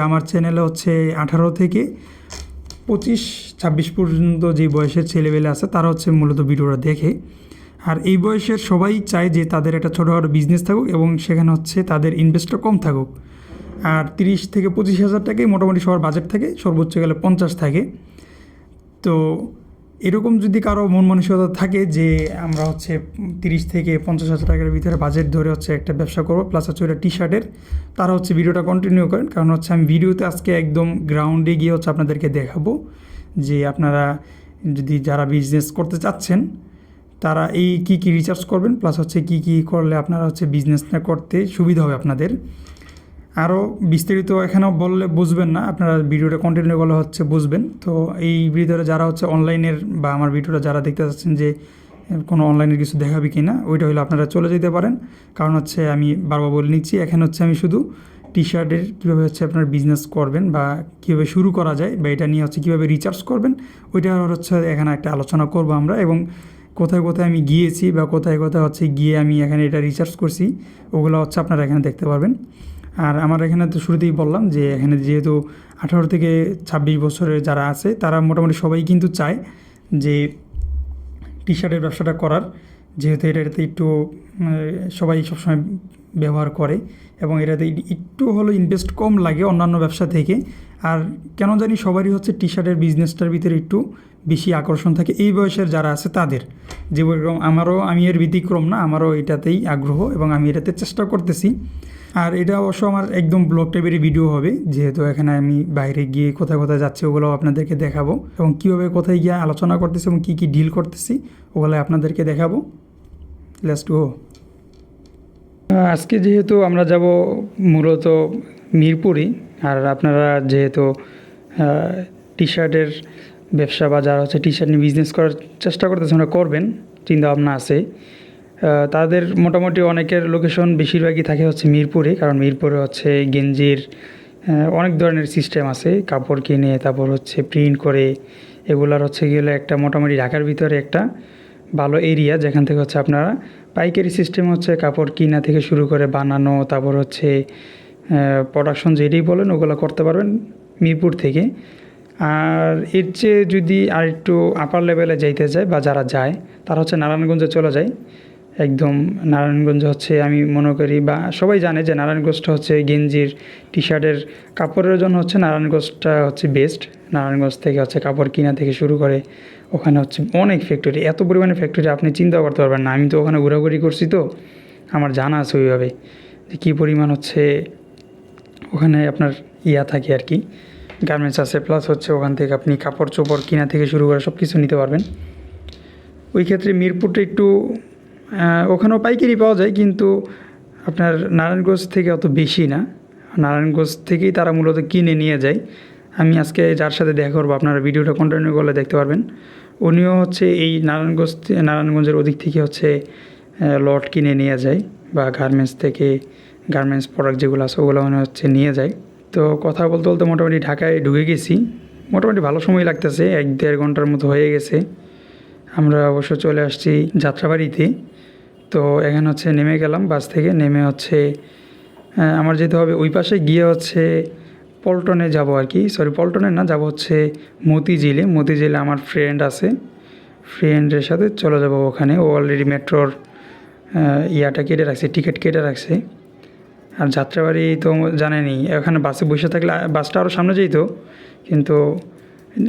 আমার চ্যানেলে হচ্ছে 18 থেকে 25-26 পর্যন্ত যে বয়সের ছেলেবেলে আছে তারা হচ্ছে মূলত ভিডিওটা দেখে। আর এই বয়সের সবাই চায় যে তাদের একটা ছোটোখাটো বিজনেস থাকুক এবং সেখানে হচ্ছে তাদের ইনভেস্টটা কম থাকুক। আর 30 থেকে 25 হাজার টাকাই মোটামুটি সবার বাজেট থাকে, সর্বোচ্চ গেলে 50 থাকে। তো এরকম যদি কারো মন মানসিকতা থাকে যে আমরা হচ্ছে 30 থেকে 50 হাজার টাকার ভিতরে বাজেট ধরে হচ্ছে একটা ব্যবসা করবো, প্লাস হচ্ছে ওটা টি শার্টের, তারা হচ্ছে ভিডিওটা কন্টিনিউ করেন। কারণ হচ্ছে আমি ভিডিওতে আজকে একদম গ্রাউন্ডে গিয়ে হচ্ছে আপনাদেরকে দেখাবো যে আপনারা যদি যারা বিজনেস করতে চাচ্ছেন তারা এই কী রিসার্চ করবেন, প্লাস হচ্ছে কী করলে আপনারা হচ্ছে বিজনেসটা করতে সুবিধা হবে আপনাদের। আরও বিস্তারিত এখানেও বললে বুঝবেন না, আপনারা ভিডিওটা কন্টিনিউ করলে হচ্ছে বুঝবেন। তো এই ভিডিওটা যারা হচ্ছে অনলাইনের বা আমার ভিডিওটা যারা দেখতে চাচ্ছেন যে কোনো অনলাইনের কিছু দেখাবে কি না, ওইটা হলে আপনারা চলে যেতে পারেন। কারণ হচ্ছে আমি বারবার বলে নিচ্ছি, এখানে হচ্ছে আমি শুধু টি শার্টের কীভাবে হচ্ছে আপনার বিজনেস করবেন বা কীভাবে শুরু করা যায় বা এটা নিয়ে হচ্ছে কীভাবে রিচার্জ করবেন, ওইটা হচ্ছে এখানে একটা আলোচনা করব আমরা। এবং কোথায় কোথায় আমি গিয়েছি বা কোথায় কোথায় হচ্ছে গিয়ে আমি এখানে এটা রিসার্চ করছি, ওগুলো হচ্ছে আপনারা এখানে দেখতে পারবেন। আর আমার এখানে তো শুরুতেই বললাম যে এখানে যেহেতু 18 থেকে 26 বছরের যারা আছে তারা মোটামুটি সবাই কিন্তু চায় যে টি শার্টের ব্যবসাটা করার, যেহেতু এটাতে একটু সবাই সবসময় ব্যবহার করে এবং এটাতে একটু হলো ইনভেস্ট কম লাগে অন্যান্য ব্যবসা থেকে। আর কেন জানি সবারই হচ্ছে টি শার্টের বিজনেসটার ভিতরে একটু বেশি আকর্ষণ থাকে এই বয়সের যারা আছে তাদের। যেরকম আমি এর ব্যতিক্রম না, আমারও এটাতেই আগ্রহ এবং আমি এটাতে চেষ্টা করতেছি। আর এটা অবশ্য আমার একদম ব্লগ টাইপেরই ভিডিও হবে, যেহেতু এখানে আমি বাইরে গিয়ে কোথায় কোথায় যাচ্ছি ওগুলোও আপনাদেরকে দেখাবো এবং কীভাবে কোথায় গিয়ে আলোচনা করতেছি এবং কী ডিল করতেছি ওগুলো আপনাদেরকে দেখাবো। Let's go. আজকে যেহেতু আমরা যাব মূলত মিরপুরে, আর আপনারা যেহেতু টি শার্টের ব্যবসা বা যারা হচ্ছে টি শার্ট নিয়ে বিজনেস করার চেষ্টা করতেছে ওরা করবেন চিন্তাভাবনা আছে, তাদের মোটামুটি অনেকের লোকেশন বেশিরভাগই থাকে হচ্ছে মিরপুরে। কারণ মিরপুরে হচ্ছে গেঞ্জির অনেক ধরনের সিস্টেম আছে, কাপড় কিনে তারপর হচ্ছে প্রিন্ট করে এগুলার হচ্ছে গেলে একটা মোটামুটি ঢাকার ভিতরে একটা ভালো এরিয়া, যেখান থেকে হচ্ছে আপনারা পাইকারি সিস্টেম হচ্ছে কাপড় কিনা থেকে শুরু করে বানানো, তারপর হচ্ছে প্রোডাকশন যেটাই বলেন ওগুলো করতে পারবেন মিরপুর থেকে। আর এর চেয়ে যদি আর একটু আপার লেভেলে যাইতে চায় বা যারা যায় তারা হচ্ছে নারায়ণগঞ্জে চলে যায়। একদম নারায়ণগঞ্জ হচ্ছে আমি মনে করি বা সবাই জানে যে নারায়ণগঞ্জটা হচ্ছে গেঞ্জির টি শার্টের কাপড়ের জন্য হচ্ছে নারায়ণগঞ্জটা হচ্ছে বেস্ট। নারায়ণগঞ্জ থেকে হচ্ছে কাপড় কিনা থেকে শুরু করে ওখানে হচ্ছে অনেক ফ্যাক্টরি, এত পরিমাণে ফ্যাক্টরি আপনি চিন্তা করতে পারবেন না। আমি তো ওখানে ঘোরাঘুরি করছি, তো আমার জানা আছে ওইভাবে যে কী পরিমাণ হচ্ছে ওখানে আপনার থাকে আর কি, গার্মেন্টস আছে, প্লাস হচ্ছে ওখান থেকে আপনি কাপড় চোপড় কিনা থেকে শুরু করে সব কিছু নিতে পারবেন। ওই ক্ষেত্রে মিরপুরটা একটু ওখানেও পাইকারি পাওয়া যায়, কিন্তু আপনার নারায়ণগঞ্জ থেকে অত বেশি না। নারায়ণগঞ্জ থেকেই তারা মূলত কিনে নিয়ে যায়। আমি আজকে যার সাথে দেখা করবো, আপনারা ভিডিওটা কন্টিনিউ করলে দেখতে পারবেন, উনিও হচ্ছে এই নারায়ণগঞ্জের ওদিক থেকে হচ্ছে লট কিনে নিয়ে যায় বা গার্মেন্টস থেকে গার্মেন্টস প্রোডাক্ট যেগুলো আছে ওগুলো মনে হচ্ছে নিয়ে যায়। তো কথা বলতে বলতে মোটামুটি ঢাকায় ঢুকে গেছি, মোটামুটি ভালো সময় লাগতেছে, 1-1.5 ঘন্টার মতো হয়ে গেছে। আমরা অবশ্য চলে আসছি যাত্রাবাড়িতে। তো এখানে হচ্ছে নেমে গেলাম, বাস থেকে নেমে হচ্ছে আমার যেতে হবে ওই পাশে গিয়ে হচ্ছে পল্টনে যাব আর কি, সরি পল্টনে না, যাব হচ্ছে মতিঝিলে আমার ফ্রেন্ড আছে, ফ্রেন্ডের সাথে চলে যাব ওখানে। ও অলরেডি মেট্রোর কেটে রাখছে, টিকিট কেটে রাখছে। আর যাত্রাবাড়ি তো জানেনি, এখানে বাসে বসে থাকলে বাসটা আরও সামনে যেত, কিন্তু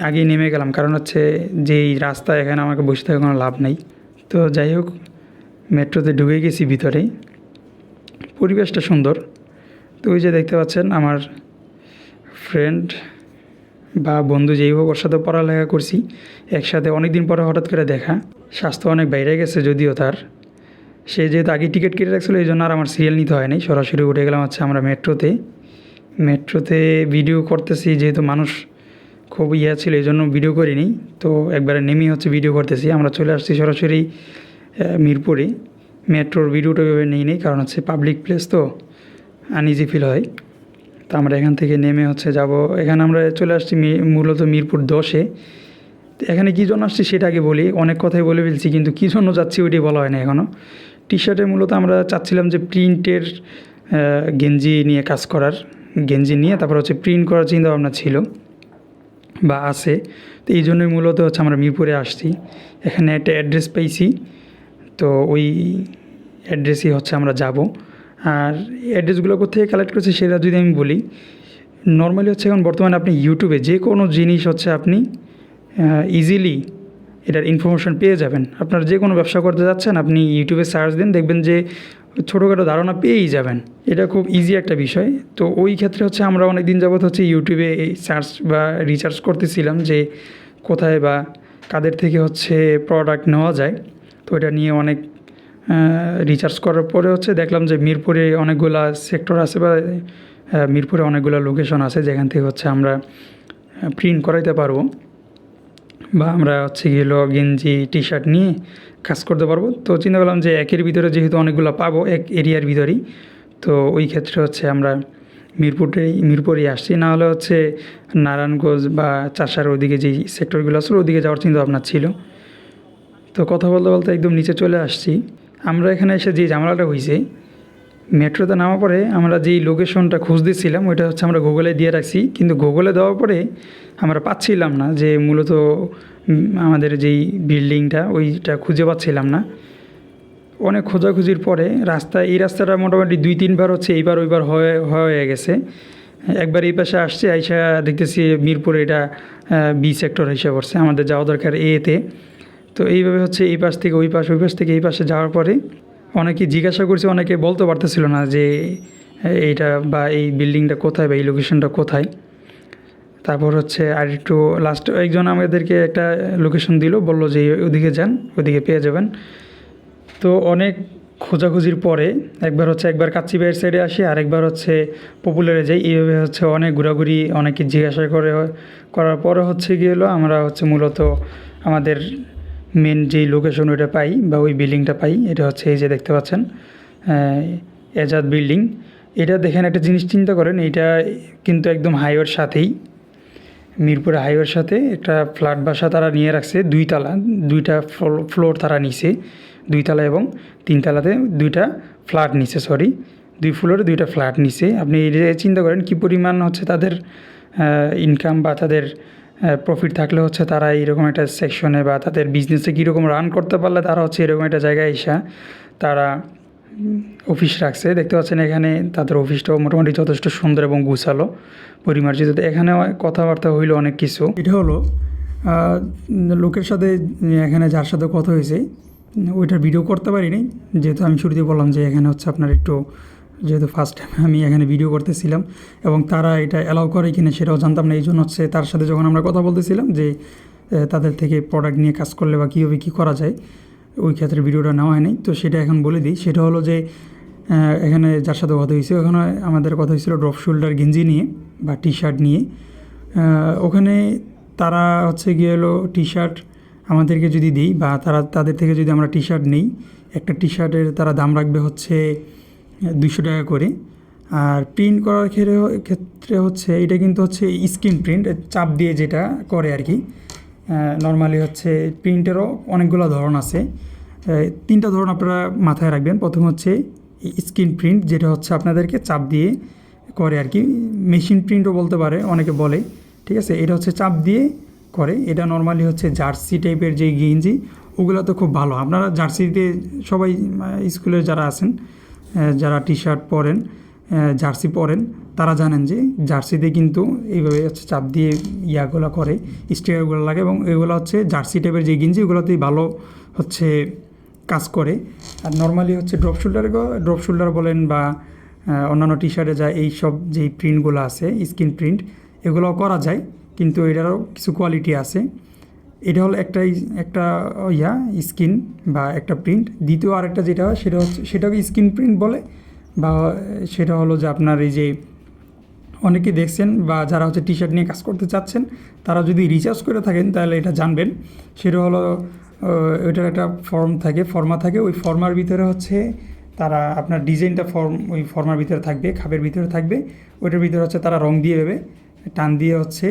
আগেই নেমে গেলাম, কারণ হচ্ছে যেই রাস্তা এখানে আমাকে বসে থাকার কোনো লাভ নেই। তো যাই হোক, মেট্রোতে ঢুকে গেছি ভিতরে, পরিবেশটা সুন্দর। তো ওই যে দেখতে পাচ্ছেন আমার ফ্রেন্ড বা বন্ধু যেই হোক, ওর সাথে পড়ালেখা করছি একসাথে, অনেক দিন পরে হঠাৎ করে দেখা। স্বাস্থ্য অনেক বাইরে গেছে যদিও তার, সে যেহেতু আগে টিকিট কেটে রাখছিলো এই জন্য আর আমার সিরিয়াল নিতে হয় নাই, সরাসরি উঠে গেলাম হচ্ছে আমরা মেট্রোতে ভিডিও করতেছি, যেহেতু মানুষ খুব ছিল এই জন্য ভিডিও করিনি। তো একবারে নেমেই হচ্ছে ভিডিও করতেছি। আমরা চলে আসছি সরাসরি মিরপুরে। মেট্রোর ভিডিওটা এভাবে নেই, কারণ হচ্ছে পাবলিক প্লেস তো আনইজি ফিল হয়। তো আমরা এখান থেকে নেমে হচ্ছে যাব, এখানে আমরা চলে আসছি মূলত মিরপুর 10-এ। এখানে কী জন্য আসছি সেটা আগে বলি, অনেক কথাই বলে ফেলছি, কিন্তু কী জন্য যাচ্ছি ওইটাই বলা হয় না এখনও। টি শার্টে মূলত আমরা চাচ্ছিলাম যে প্রিন্টের গেঞ্জি নিয়ে কাজ করার, গেঞ্জি নিয়ে তারপর হচ্ছে প্রিন্ট করার চিন্তাভাবনা ছিল বা আছে। তো এই জন্যই মূলত হচ্ছে আমরা মিরপুরে আসছি। এখানে একটা অ্যাড্রেস পেয়েছি, তো ওই অ্যাড্রেসই হচ্ছে আমরা যাব। আর অ্যাড্রেসগুলো কোথেকে কালেক্ট করছি সেটা যদি আমি বলি, নর্মালি হচ্ছে এখন বর্তমানে আপনি ইউটিউবে যে কোনো জিনিস হচ্ছে আপনি ইজিলি এটার ইনফরমেশন পেয়ে যাবেন। আপনার যে কোনো ব্যবসা করতে যাচ্ছেন, আপনি ইউটিউবে সার্চ দিন, দেখবেন যে ছোটোখাটো ধারণা পেয়েই যাবেন। এটা খুব ইজি একটা বিষয়। তো ওই ক্ষেত্রে হচ্ছে আমরা অনেক দিন যাবত হচ্ছে ইউটিউবে এই সার্চ বা রিসার্চ করতেছিলাম যে কোথায় বা কাদের থেকে হচ্ছে প্রোডাক্ট নেওয়া যায়। তো এটা নিয়ে অনেক রিসার্চ করার পরে হচ্ছে দেখলাম যে মিরপুরে অনেকগুলা সেক্টর আছে বা মিরপুরে অনেকগুলো লোকেশন আছে যেখান থেকে হচ্ছে আমরা প্রিন্ট করাইতে পারবো বা আমরা হচ্ছে গেলো গেঞ্জি টি শার্ট নিয়ে কাজ করতে পারবো। তো চিন্তা করলাম যে একের ভিতরে যেহেতু অনেকগুলো পাবো এক এরিয়ার ভিতরেই, তো ওই ক্ষেত্রে হচ্ছে আমরা মিরপুরেই আসছি। না হলে হচ্ছে নারায়ণগঞ্জ বা চাষার ওদিকে যেই সেক্টরগুলো আসলে ওদিকে যাওয়ার চিন্তা ভাবনা ছিল। তো কথা বলতে বলতে একদম নিচে চলে আসছি। আমরা এখানে এসে যে ঝামেলাটা হয়েছে, মেট্রোতে নামার পরে আমরা যেই লোকেশনটা খুঁজতেছিলাম ওইটা হচ্ছে আমরা গুগলে দিয়ে রাখছি, কিন্তু গুগলে দেওয়ার পরে আমরা পাচ্ছিলাম না যে মূলত আমাদের যেই বিল্ডিংটা ওইটা খুঁজে পাচ্ছিলাম না। অনেক খোঁজাখুঁজির পরে এই রাস্তাটা মোটামুটি 2-3 বার হচ্ছে এইবার ওইবার হয়ে গেছে। একবার এই পাশে আসছে, আইসা দেখতেছি মিরপুরে এটা বি সেক্টর হিসেবে পড়ছে, আমাদের যাওয়া দরকার এতে। তো এইভাবে হচ্ছে এই পাশ থেকে ওই পাশ, ওই পাশ থেকে এই পাশে যাওয়ার পরে অনেকে জিজ্ঞাসা করছে, অনেকে বলতে পারতেছিল না যে এইটা বা এই বিল্ডিংটা কোথায় বা এই লোকেশনটা কোথায়। তারপর হচ্ছে আর একটু লাস্ট একজন আমাদেরকে একটা লোকেশন দিল, বলল যে ওদিকে যান, ওদিকে পেয়ে যাবেন। তো অনেক খোঁজাখুঁজির পরে একবার কাচ্চিবাইয়ের সাইডে আসি, আরেকবার হচ্ছে পপুলারে যাই। এইভাবে হচ্ছে অনেক ঘোরাঘুরি, অনেকে জিজ্ঞাসা করার পরে হচ্ছে গিয়ে হলো আমরা হচ্ছে মূলত আমাদের মেন যেই লোকেশন ওইটা পাই বা ওই বিল্ডিংটা পাই। এটা হচ্ছে এই যে দেখতে পাচ্ছেন এজাদ বিল্ডিং। এটা দেখেন একটা জিনিস চিন্তা করেন, এইটা কিন্তু একদম হাইওয়ের সাথেই, মিরপুরে হাইওয়ের সাথে একটা ফ্ল্যাট বাসা তারা নিয়ে রাখছে। 2টা ফ্লোর তারা নিছে, 2 তলা এবং 3 তলাতে 2টা ফ্ল্যাট নিছে, 2 ফ্লোরে 2টা ফ্ল্যাট নিছে। আপনি এটা চিন্তা করেন কী পরিমাণ হচ্ছে তাদের ইনকাম বা তাদের প্রফিট থাকলে হচ্ছে তারা এইরকম একটা সেকশনে বা তাদের বিজনেসে কীরকম রান করতে পারলে তারা হচ্ছে এরকম একটা জায়গায় এসে তারা অফিস রাখছে। দেখতে পাচ্ছেন এখানে তাদের অফিসটাও মোটামুটি যথেষ্ট সুন্দর এবং গুছালো পরিমার্জিত। এখানে কথাবার্তা হইলো অনেক কিছু। এটা হলো লোকের সাথে এখানে যার সাথে কথা হয়েছে ওইটার ভিডিও করতে পারিনি, যেহেতু আমি শুরুতে বললাম যে এখানে হচ্ছে আপনার একটু যেহেতু ফার্স্ট টাইম আমি এখানে ভিডিও করতেছিলাম এবং তারা এটা অ্যালাউ করে কিনা সেটাও জানতাম না। এই জন্য হচ্ছে তার সাথে যখন আমরা কথা বলতেছিলাম যে তাদের থেকে প্রোডাক্ট নিয়ে কাজ করলে বা কীভাবে কী করা যায়, ওই ক্ষেত্রে ভিডিওটা নেওয়া হয়নি। তো সেটা এখন বলে দিই। সেটা হলো যে এখানে যার সাথে কথা হয়েছে ওখানে আমাদের কথা হয়েছিল ড্রপ শোল্ডার গেঞ্জি নিয়ে বা টি শার্ট নিয়ে। ওখানে তারা হচ্ছে গিয়ে হলো টি শার্ট আমাদেরকে যদি দিই বা তাদের থেকে যদি আমরা টি শার্ট নিই, একটা টি শার্টের তারা দাম রাখবে হচ্ছে 200 টাকা করে। আর প্রিন্ট করার ক্ষেত্রে হচ্ছে এটা কিন্তু হচ্ছে স্ক্রিন প্রিন্ট, চাপ দিয়ে যেটা করে আর কি। নর্মালি হচ্ছে প্রিন্টেরও অনেকগুলো ধরন আছে, 3টা ধরন আপনারা মাথায় রাখবেন। প্রথম হচ্ছে স্ক্রিন প্রিন্ট, যেটা হচ্ছে আপনাদেরকে চাপ দিয়ে করে আর কি, মেশিন প্রিন্টও বলতে পারে অনেকে বলে, ঠিক আছে। এটা হচ্ছে চাপ দিয়ে করে। এটা নর্মালি হচ্ছে জার্সি টাইপের যে গেঞ্জি ওগুলো তো খুব ভালো। আপনারা জার্সিতে সবাই স্কুলে যারা আছেন, যারা টি শার্ট পরেন, জার্সি পরেন, তারা জানেন যে জার্সিতে কিন্তু এইভাবে হচ্ছে চাপ দিয়ে ইয়াগুলো করে, স্টিকারগুলো লাগে এবং এগুলো হচ্ছে জার্সি টাইপের যে গেঞ্জি ওগুলোতেই ভালো হচ্ছে কাজ করে। আর নর্মালি হচ্ছে ড্রপ শোল্ডার বলেন বা অন্যান্য টি শার্টে যায় এই সব যেই প্রিন্টগুলো আছে স্ক্রিন প্রিন্ট এগুলোও করা যায়, কিন্তু এটারও কিছু কোয়ালিটি আছে। এটা হলো একটা স্কিন বা একটা প্রিন্ট। দ্বিতীয় আরেকটা যেটা হয় সেটাকে স্কিন প্রিন্ট বলে, বা সেটা হলো যে আপনার এই যে অনেকে দেখছেন বা যারা হচ্ছে টি শার্ট নিয়ে কাজ করতে চাচ্ছেন তারা যদি রিচার্জ করে থাকেন তাহলে এটা জানবেন। সেটা হলো ওইটার একটা ফর্মা থাকে, ওই ফর্মার ভিতরে হচ্ছে তারা আপনার ডিজাইনটা ওই ফর্মার ভিতরে থাকবে, খাপের ভিতরে থাকবে। ওইটার ভিতরে হচ্ছে তারা রং দিয়ে দেবে, টান দিয়ে হচ্ছে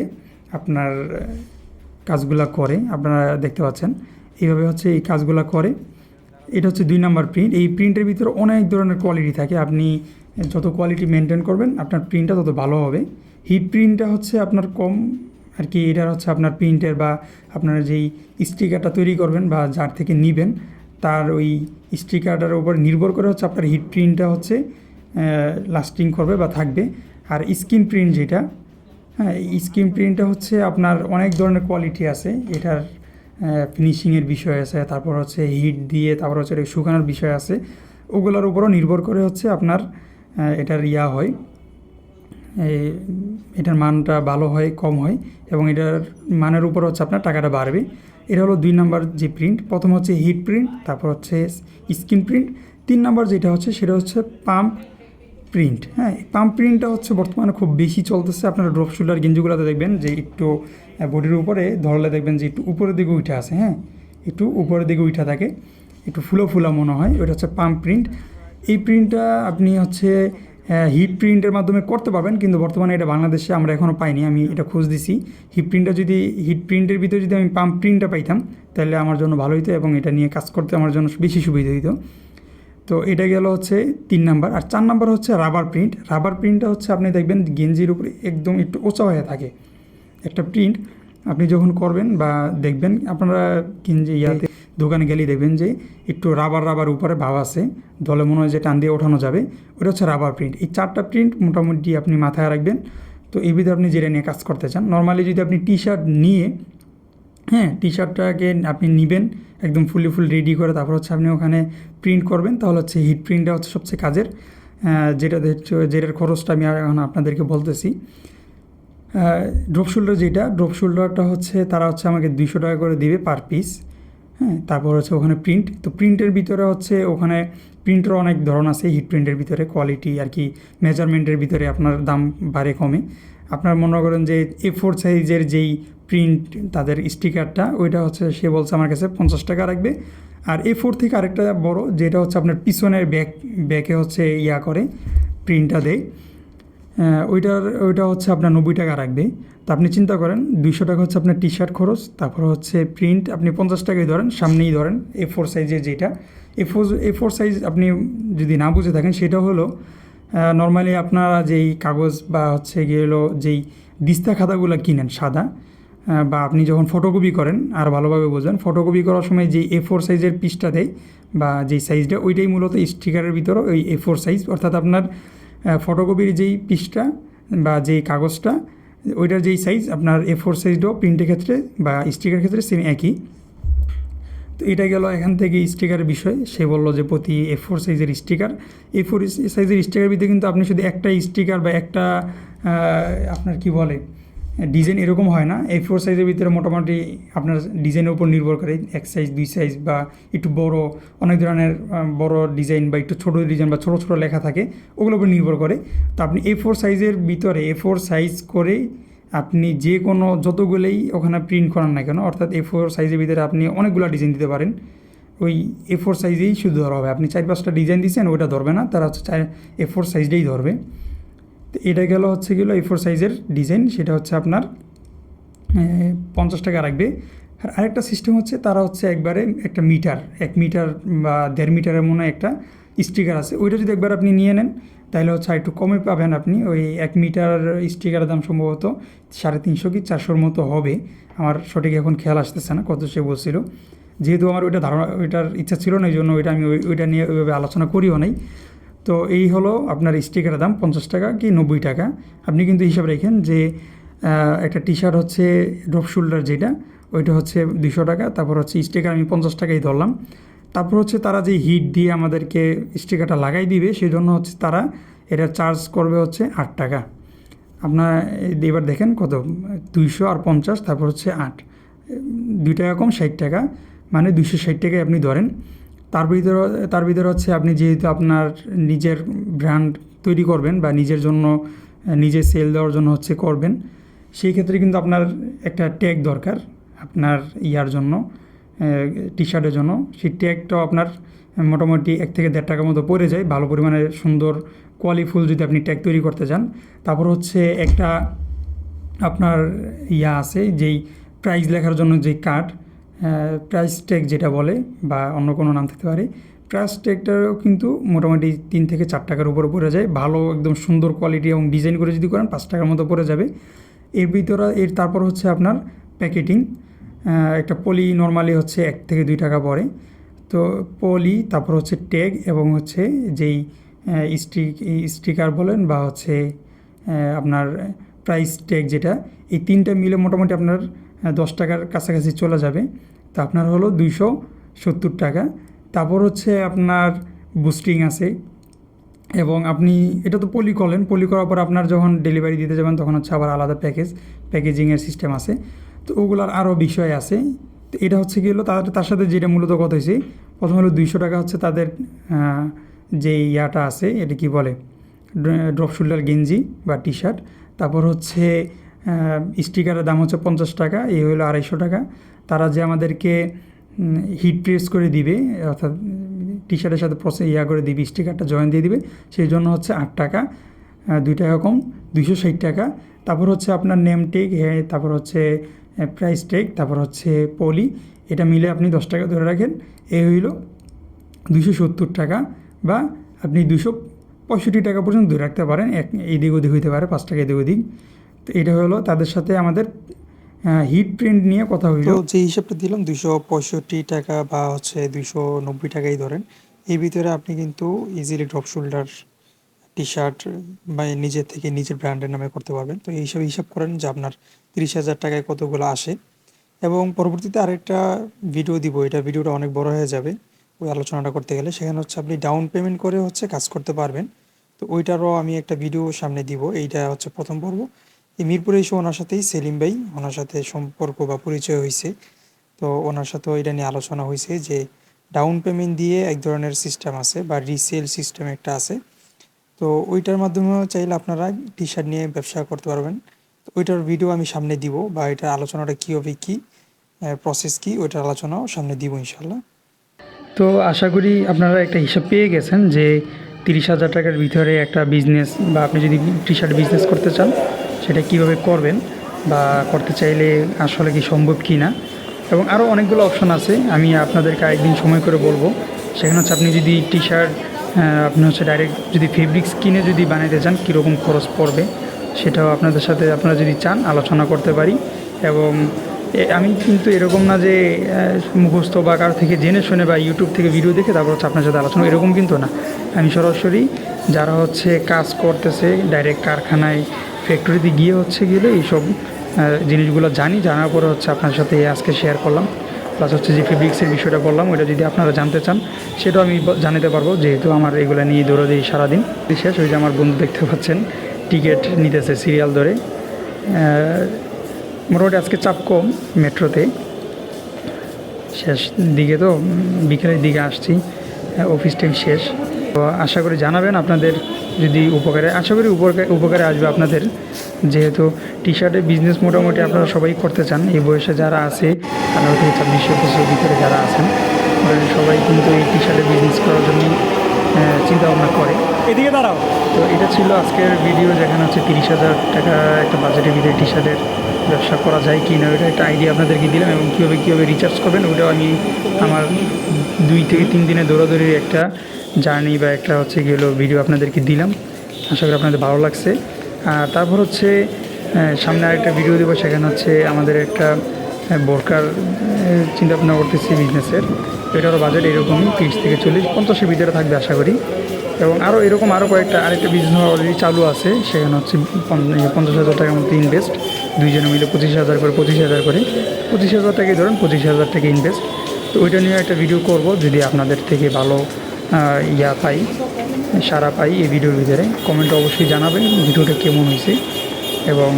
আপনার কাজগুলা করে। আপনারা দেখতে পাচ্ছেন এইভাবে হচ্ছে এই কাজগুলা করে। এটা হচ্ছে 2 নম্বর প্রিন্ট। এই প্রিন্টের ভিতরে অনেক ধরনের কোয়ালিটি থাকে। আপনি যত কোয়ালিটি মেনটেন করবেন আপনার প্রিন্টটা তত ভালো হবে। হিট প্রিন্টটা হচ্ছে আপনার কম আর কি, এটা হচ্ছে আপনার প্রিন্টের বা আপনারা যেই স্টিকারটা তৈরি করবেন বা যার থেকে নেবেন তার ওই স্টিকারটার উপর নির্ভর করে হচ্ছে আপনার হিট প্রিন্টটা হচ্ছে লাস্টিং করবে বা থাকবে। আর স্ক্রিন প্রিন্ট যেটা, হ্যাঁ, স্ক্রিন প্রিন্টটা হচ্ছে আপনার অনেক ধরনের কোয়ালিটি আছে, এটার ফিনিশিংয়ের বিষয় আছে, তারপর হচ্ছে হিট দিয়ে তারপর হচ্ছে এটা শুকানোর বিষয় আছে, ওগুলোর উপরও নির্ভর করে হচ্ছে আপনার এটার হয় এটার মানটা ভালো হয় কম হয়, এবং এটার মানের উপর হচ্ছে আপনার টাকাটা বাড়বে। এটা হলো 2 নাম্বার যে প্রিন্ট। প্রথম হচ্ছে হিট প্রিন্ট, তারপর হচ্ছে স্ক্রিন প্রিন্ট। 3 নাম্বার যেটা হচ্ছে সেটা হচ্ছে পাম্প প্রিন্ট। হ্যাঁ, পাম্প প্রিন্টটা হচ্ছে বর্তমানে খুব বেশি চলতেছে। আপনারা ড্রপ শোল্ডার গেঞ্জিগুলোতে দেখবেন যে একটু বডির উপরে ধরলে দেখবেন যে একটু উপরের দিকে উঠে আসে, হ্যাঁ, একটু উপরের দিকে উঠে থাকে, একটু ফুলো ফুলা মনে হয়, ওটা হচ্ছে পাম্প প্রিন্ট। এই প্রিন্টটা আপনি হচ্ছে হিট প্রিন্টের মাধ্যমে করতে পারবেন, কিন্তু বর্তমানে এটা বাংলাদেশে আমরা এখনও পাইনি। আমি এটা খোঁজ দিছি, হিট প্রিন্টের ভিতরে যদি আমি পাম্প প্রিন্টটা পাইতাম তাহলে আমার জন্য ভালো হতো এবং এটা নিয়ে কাজ করতে আমার জন্য বেশি সুবিধা হতো। তো এটা গেল হচ্ছে 3 নাম্বার। আর 4 নাম্বার হচ্ছে রাবার প্রিন্ট। রাবার প্রিন্টটা হচ্ছে আপনি দেখবেন গেঞ্জির উপরে একদম একটু উঁচা হয়ে থাকে একটা প্রিন্ট। আপনি যখন করবেন বা দেখবেন, আপনারা গেঞ্জি দোকানে গেলেই দেখবেন যে একটু রাবার উপরে ভাব আছে, দলে মনে হয় যে টান দিয়ে ওঠানো যাবে, ওটা হচ্ছে রাবার প্রিন্ট। এই 4টা প্রিন্ট মোটামুটি আপনি মাথায় রাখবেন। তো এই ভিতরে আপনি যেটা নিয়ে কাজ করতে চান, নর্মালি যদি আপনি টি শার্ট নিয়ে, হ্যাঁ, টি শার্টটাকে আপনি নেবেন একদম ফুল রেডি করে, তারপর হচ্ছে আপনি ওখানে প্রিন্ট করবেন, তাহলে হচ্ছে হিট প্রিন্টটা হচ্ছে সবচেয়ে কাজের। যেটার খরচটা আমি এখন আপনাদেরকে বলতেছি। ড্রপ শোল্ডারটা হচ্ছে তারা হচ্ছে আমাকে 200 টাকা করে দিবে পার পিস। হ্যাঁ, তারপর হচ্ছে ওখানে প্রিন্ট, তো প্রিন্টের ভিতরে হচ্ছে ওখানে প্রিন্টের অনেক ধরন আছে। হিট প্রিন্টের ভিতরে কোয়ালিটি আর কি, মেজারমেন্টের ভিতরে আপনার দাম বাড়ে কমে। আপনার মনে করেন যে A4 সাইজের যেই প্রিন্ট তাদের স্টিকারটা, ওইটা হচ্ছে সে বলছে আমার কাছে 50 টাকা রাখবে। আর A4 থেকে আরেকটা বড়, যেটা হচ্ছে আপনার পিছনের ব্যাকে হচ্ছে করে প্রিন্টটা দেয়, ওইটা হচ্ছে আপনার 90 টাকা রাখবে। তো আপনি চিন্তা করেন 200 টাকা হচ্ছে আপনার টি শার্ট খরচ, তারপর হচ্ছে প্রিন্ট আপনি 50 টাকাই ধরেন, সামনেই ধরেন A4 সাইজের যেটা। A4 সাইজ আপনি যদি না বুঝে থাকেন, সেটা হলো নর্মালি আপনারা যেই কাগজ বা হচ্ছে গিয়ে হলো যেই দিস্তা খাতাগুলো কিনেন সাদা, বা আপনি যখন ফটোকপি করেন, আর ভালোভাবে বুঝবেন, ফটোকপি করার সময় যেই A4 সাইজের পিসটা দেয় বা যেই সাইজটা, ওইটাই মূলত স্টিকারের ভিতরে ওই A4 সাইজ। অর্থাৎ আপনার ফটোকপির যেই পিসটা বা যেই কাগজটা, ওইটার যেই সাইজ আপনার A4 সাইজটাও প্রিন্টের ক্ষেত্রে বা স্টিকারের ক্ষেত্রে সেম একই। তো এটা গেল এখান থেকে স্টিকারের বিষয়। সে বললো যে প্রতি A4 সাইজের স্টিকার, A4 সাইজের স্টিকারের ভিতরে কিন্তু আপনি শুধু একটা স্টিকার বা একটা আপনার কি বলে ডিজাইন এরকম হয় না। A4 সাইজের ভিতরে মোটামুটি আপনার ডিজাইনের উপর নির্ভর করে 1 সাইজ 2 সাইজ বা একটু বড়, অনেক ধরনের বড় ডিজাইন বা একটু ছোটো ডিজাইন বা ছোটো ছোটো লেখা থাকে, ওগুলোর উপর নির্ভর করে। তো আপনি A4 সাইজের ভিতরে A4 সাইজ করে আপনি যে কোনো যতগুলোই ওখানে প্রিন্ট করান না কেন, অর্থাৎ A4 সাইজের ভিতরে আপনি অনেকগুলো ডিজাইন দিতে পারেন, ওই A4 সাইজেই শুধু ধরা হবে। আপনি 4-5টা ডিজাইন দিচ্ছেন, ওইটা ধরবে না, তারা হচ্ছে A4 সাইজটাই ধরবে। তো এটা গেল হচ্ছে A4 সাইজের ডিজাইন, সেটা হচ্ছে আপনার 50 টাকা রাখবে। আর আরেকটা সিস্টেম হচ্ছে, তারা হচ্ছে একবারে একটা মিটার 1 মিটার বা 1.5 মিটারের মনে একটা স্টিকার আছে, ওইটা যদি একবার আপনি নিয়ে নেন তাহলে হচ্ছে একটু কমে পাবেন আপনি। ওই 1 মিটার স্টিকারের দাম সম্ভবত 350 কি 400-র মতো হবে, আমার সঠিক এখন খেয়াল আসতেছে না কত সে বলছিল। যেহেতু আমার ওইটার ইচ্ছা ছিল না, এই জন্য আমি ওইটা নিয়ে ওইভাবে আলোচনা করিও নাই। তো এই হলো আপনার স্টিকারের দাম 50 টাকা কি 90 টাকা। আপনি কিন্তু হিসাব রাখেন যে একটা টি শার্ট হচ্ছে ড্রপ শোল্ডার যেটা, ওইটা হচ্ছে 200 টাকা, তারপর হচ্ছে স্টিকার আমি 50 টাকাই ধরলাম। তারপর হচ্ছে তারা যে হিট দিয়ে আমাদেরকে স্টিকারটা লাগাই দিবে, সেই জন্য হচ্ছে তারা এটা চার্জ করবে হচ্ছে 8 টাকা। আপনার এবার দেখেন কত, 200 আর 50, তারপর হচ্ছে 8, 2 টাকা কম 60 টাকা, মানে 260 টাকায় আপনি ধরেন। তার ভিতরে হচ্ছে আপনি যেহেতু আপনার নিজের ব্র্যান্ড তৈরি করবেন বা নিজের জন্য নিজে সেল দেওয়ার জন্য হচ্ছে করবেন, সেই ক্ষেত্রে কিন্তু আপনার একটা ট্যাগ দরকার আপনার জন্য, টি শার্টের জন্য। সেই ট্যাগটাও আপনার মোটামুটি 1 থেকে 1.5 টাকার মতো পড়ে যায়, ভালো পরিমাণে সুন্দর কোয়ালিফুল যদি আপনি ট্যাগ তৈরি করতে চান। তারপর হচ্ছে একটা আপনার আছে যেই প্রাইস লেখার জন্য যেই কার্ড, প্রাইস ট্যাগ যেটা বলে বা অন্য কোনো নাম থাকতে পারে, প্রাইস ট্যাগটাও কিন্তু মোটামুটি 3 থেকে 4 টাকার উপরে পড়ে যায়। ভালো একদম সুন্দর কোয়ালিটি এবং ডিজাইন করে যদি করেন 5 টাকার মতো পড়ে যাবে। এর ভিতরে তারপর হচ্ছে আপনার প্যাকেটিং, একটা পলি নরমালি হচ্ছে 1 থেকে 2 টাকা পড়ে। তো পলি, তারপর হচ্ছে ট্যাগ এবং হচ্ছে যেই স্টিকার বলেন বা হচ্ছে আপনার প্রাইস ট্যাগ যেটা, এই 3টা মিলে মোটামুটি আপনার 10 টাকার কাছাকাছি চলে যাবে। তো আপনার হলো 270 টাকা। তারপর হচ্ছে আপনার বুস্টিং আছে, এবং আপনি এটা তো পলি করলেন, পলি করার পর আপনার যখন ডেলিভারি দিতে যাবেন তখন হচ্ছে আবার আলাদা প্যাকেজিংয়ের সিস্টেম আছে। তো ওগুলার আরও বিষয় আছে। তো এটা হচ্ছে কি হলো তার সাথে যেটা মূলত কথা হয়েছে, প্রথম হলো 200 টাকা হচ্ছে তাদের যে ইয়াটা আছে, এটা কি বলে, ড্রপ শোল্ডার গেঞ্জি বা টি শার্ট। তারপর হচ্ছে স্টিকারের দাম হচ্ছে 50 টাকা, এই হলো 250 টাকা। তারা যে আমাদেরকে হিট প্রেস করে দিবে, অর্থাৎ টি শার্টের সাথে করে দিবে, স্টিকারটা জয়েন দিয়ে দিবে, সেই জন্য হচ্ছে 8 টাকা, 2 টাকা কম, 260 টাকা। তারপর হচ্ছে আপনার নেম টেগ, তারপর হচ্ছে প্রাইস টেগ, তারপর হচ্ছে পলি, এটা মিলে আপনি 10 টাকা ধরে রাখেন, এই হইল 270 টাকা, বা আপনি 265 টাকা পর্যন্ত ধরে রাখতে পারেন। এদিক ওদিক হইতে পারে 5 টাকা এদিক ওদিক। তো এটা হলো তাদের সাথে আমাদের হিট প্রিন্ট নিয়ে কথা হইল। তো যে হিসাবটা দিলাম 265 টাকা বা হচ্ছে 290 টাকাই ধরেন, এই ভিতরে আপনি কিন্তু easily drop shoulder T shirt বা নিজের থেকে নিজের ব্র্যান্ডের নামে করতে পারবেন। তো এই হিসাব করেন যে আপনার 30,000 টাকায় কতগুলো আসে। এবং পরবর্তীতে আরেকটা ভিডিও দিব, এটা ভিডিওটা অনেক বড় হয়ে যাবে ওই আলোচনাটা করতে গেলে। সেখানে হচ্ছে আপনি ডাউন পেমেন্ট করে হচ্ছে কাজ করতে পারবেন। তো ওইটারও আমি একটা ভিডিও সামনে দিব। এইটা হচ্ছে প্রথম পর্ব। এই মিরপুরে এসে ওনার সাথেই সেলিম ভাই, ওনার সাথে সম্পর্ক বা পরিচয় হয়েছে। তো ওনার সাথেও এটা নিয়ে আলোচনা হয়েছে যে ডাউন পেমেন্ট দিয়ে এক ধরনের সিস্টেম আছে বা রিসেল সিস্টেম একটা আছে। তো ওইটার মাধ্যমেও চাইলে আপনারা টি শার্ট নিয়ে ব্যবসা করতে পারবেন। তো ওইটার ভিডিও আমি সামনে দিব, বা এটার আলোচনাটা কী হবে, কী প্রসেস কী, ওইটার আলোচনাও সামনে দিব ইনশাল্লাহ। তো আশা করি আপনারা একটা হিসাব পেয়ে গেছেন যে 30,000 টাকার ভিতরে একটা বিজনেস, বা আপনি যদি টি শার্ট বিজনেস করতে চান সেটা কিভাবে করবেন, বা করতে চাইলে আসলে কি সম্ভব কি না। এবং আরও অনেকগুলো অপশন আছে, আমি আপনাদেরকে একদিন সময় করে বলবো। সেখানে হচ্ছে আপনি যদি টি শার্ট আপনি হচ্ছে ডাইরেক্ট যদি ফেব্রিক্স কিনে যদি বানাইতে চান কীরকম খরচ পড়বে, সেটাও আপনাদের সাথে আপনারা যদি চান আলোচনা করতে পারি। এবং আমি কিন্তু এরকম না যে মুখস্থ বা কারো থেকে জেনে শুনে বা ইউটিউব থেকে ভিডিও দেখে তারপর হচ্ছে আপনার সাথে আলোচনা, এরকম কিন্তু না। আমি সরাসরি যারা হচ্ছে কাজ করতেছে ডাইরেক্ট কারখানায় ফ্যাক্টরিতে গিয়ে হচ্ছে গেলে এইসব জিনিসগুলো জানার পরে হচ্ছে আপনার সাথে আজকে শেয়ার করলাম। প্লাস হচ্ছে যে ফেব্রিক্সের বিষয়টা বললাম, ওইটা যদি আপনারা জানতে চান সেটাও আমি জানাতে পারবো, যেহেতু আমার এগুলো নিয়ে দৌড়াদৌড়ি সারাদিন শেষ। ওই যে আমার বন্ধু দেখতে পাচ্ছেন টিকিট নিতেছে সিরিয়াল ধরে। মোটামুটি আজকে চাপ কম মেট্রোতে, শেষ দিকে তো বিকেলের দিকে আসছি, অফিস টাইম শেষ। তো আশা করি জানাবেন আপনাদের যদি আশা করি উপকারে আসবে আপনাদের, যেহেতু টি শার্টের বিজনেস মোটামুটি আপনারা সবাই করতে চান। এই বয়সে যারা আছে, 18 থেকে 24 বছরের ভিতরে যারা আছেন, সবাই কিন্তু এই টি শার্টের বিজনেস করার জন্য চিন্তা ভাবনা করে। এদিকে দাঁড়াও। তো এটা ছিল আজকের ভিডিও, যেখানে হচ্ছে 30,000 টাকা একটা বাজেটের ভিতরে টি শার্টের ব্যবসা করা যায় কি না, ওইটা একটা আইডিয়া আপনাদেরকে দিলাম। এবং কীভাবে রিচার্জ করবেন ওটাও আমি আমার 2 থেকে 3 দিনে দৌড়াদৌড়ির একটা জার্নি বা একটা হচ্ছে কি হলো ভিডিও আপনাদেরকে দিলাম। আশা করি আপনাদের ভালো লাগছে। আর তারপর হচ্ছে সামনে আরেকটা ভিডিও দেবো, সেখানে হচ্ছে আমাদের একটা বোরকার চিন্তা ভাবনা করতেছি বিজনেসের। এটারও বাজেট এরকমই 30 থেকে 40, 50-এর ভিতরে থাকবে আশা করি। এবং আরও কয়েকটা আরেকটা বিজনেস অলরেডি চালু আছে, সেখানে হচ্ছে 50,000 টাকার মতো ইনভেস্ট, দুইজনে মিলে 25,000 করে 25,000 টাকাই ধরেন, 25,000 টাকা ইনভেস্ট। তো ওইটা নিয়ে একটা ভিডিও করব, যদি আপনাদের থেকে ভালো সারা পাই এই ভিডিওর ভিতরে। কমেন্টে অবশ্যই জানাবেন ভিডিওটা কেমন হয়েছে, এবং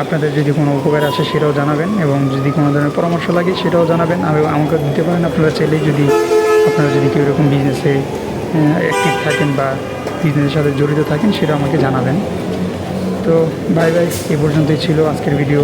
আপনাদের যদি কোনো উপকার আসে সেটাও জানাবেন, এবং যদি কোনো ধরনের পরামর্শ লাগে সেটাও জানাবেন, আমাকে দিতে পারেন আপনারা চাইলে। আপনারা যদি কেউ এরকম বিজনেসে অ্যাক্টিভ থাকেন বা বিজনেসের সাথে জড়িত থাকেন, সেটা আমাকে জানাবেন। তো বাই, এই পর্যন্তই ছিল আজকের ভিডিও।